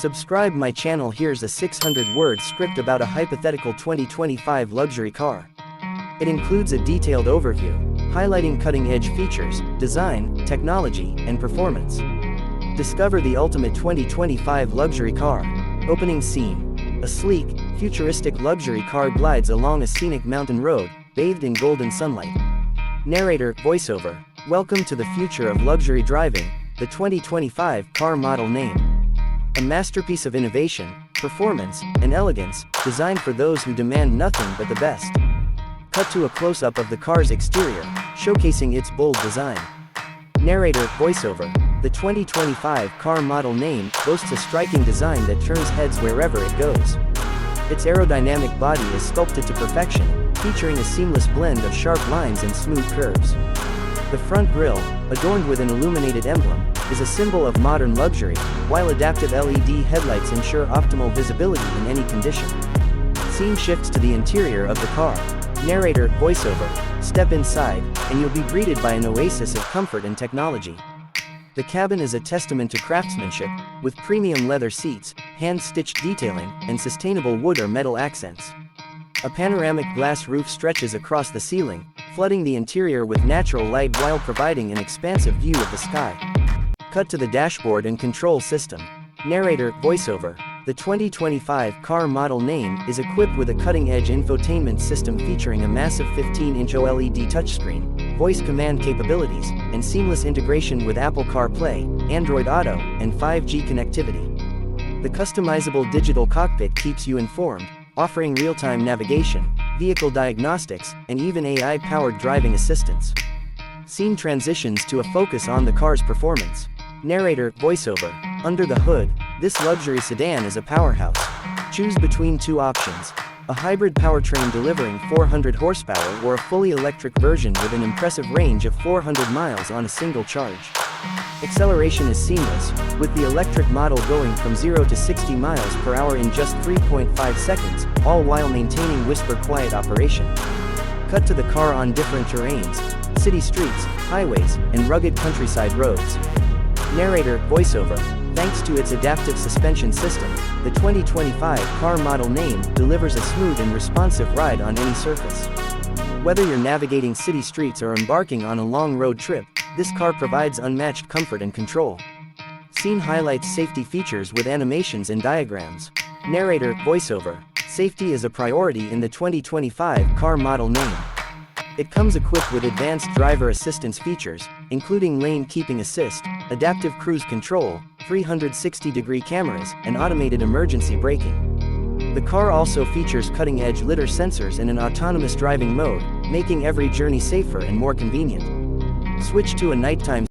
Subscribe my channel. Here's a 600-word script about a hypothetical 2025 luxury car. It includes a detailed overview, highlighting cutting-edge features, design, technology, and performance. Discover the ultimate 2025 luxury car. Opening scene. A sleek, futuristic luxury car glides along a scenic mountain road, bathed in golden sunlight. Narrator, voiceover. Welcome to the future of luxury driving, the 2025 car model name. A masterpiece of innovation, performance, and elegance, designed for those who demand nothing but the best. Cut to a close-up of the car's exterior, showcasing its bold design. Narrator, voiceover. The 2025 car model name boasts a striking design that turns heads wherever it goes. Its aerodynamic body is sculpted to perfection, featuring a seamless blend of sharp lines and smooth curves. The front grille, adorned with an illuminated emblem, is a symbol of modern luxury, while adaptive LED headlights ensure optimal visibility in any condition. Scene shifts to the interior of the car. Narrator, voiceover. Step inside, and you'll be greeted by an oasis of comfort and technology. The cabin is a testament to craftsmanship, with premium leather seats, hand-stitched detailing, and sustainable wood or metal accents. A panoramic glass roof stretches across the ceiling, flooding the interior with natural light while providing an expansive view of the sky. Cut to the dashboard and control system. Narrator, voiceover. The 2025 car model name is equipped with a cutting-edge infotainment system featuring a massive 15-inch OLED touchscreen, voice command capabilities, and seamless integration with Apple CarPlay, Android Auto, and 5G connectivity. The customizable digital cockpit keeps you informed, offering real-time navigation, vehicle diagnostics, and even AI-powered driving assistance. Scene transitions to a focus on the car's performance. Narrator, voiceover. Under the hood, this luxury sedan is a powerhouse. Choose between two options: a hybrid powertrain delivering 400 horsepower or a fully electric version with an impressive range of 400 miles on a single charge. Acceleration is seamless, with the electric model going from 0 to 60 miles per hour in just 3.5 seconds, all while maintaining whisper-quiet operation. Cut to the car on different terrains: city streets, highways, and rugged countryside roads. Narrator, voiceover. Thanks to its adaptive suspension system, the 2025 car model name delivers a smooth and responsive ride on any surface. Whether you're navigating city streets or embarking on a long road trip, this car provides unmatched comfort and control. Scene highlights safety features with animations and diagrams. Narrator, voiceover. Safety is a priority in the 2025 car model name. It comes equipped with advanced driver assistance features, including lane keeping assist, adaptive cruise control, 360-degree cameras, and automated emergency braking. The car also features cutting-edge lidar sensors and an autonomous driving mode, making every journey safer and more convenient. Switch to a nighttime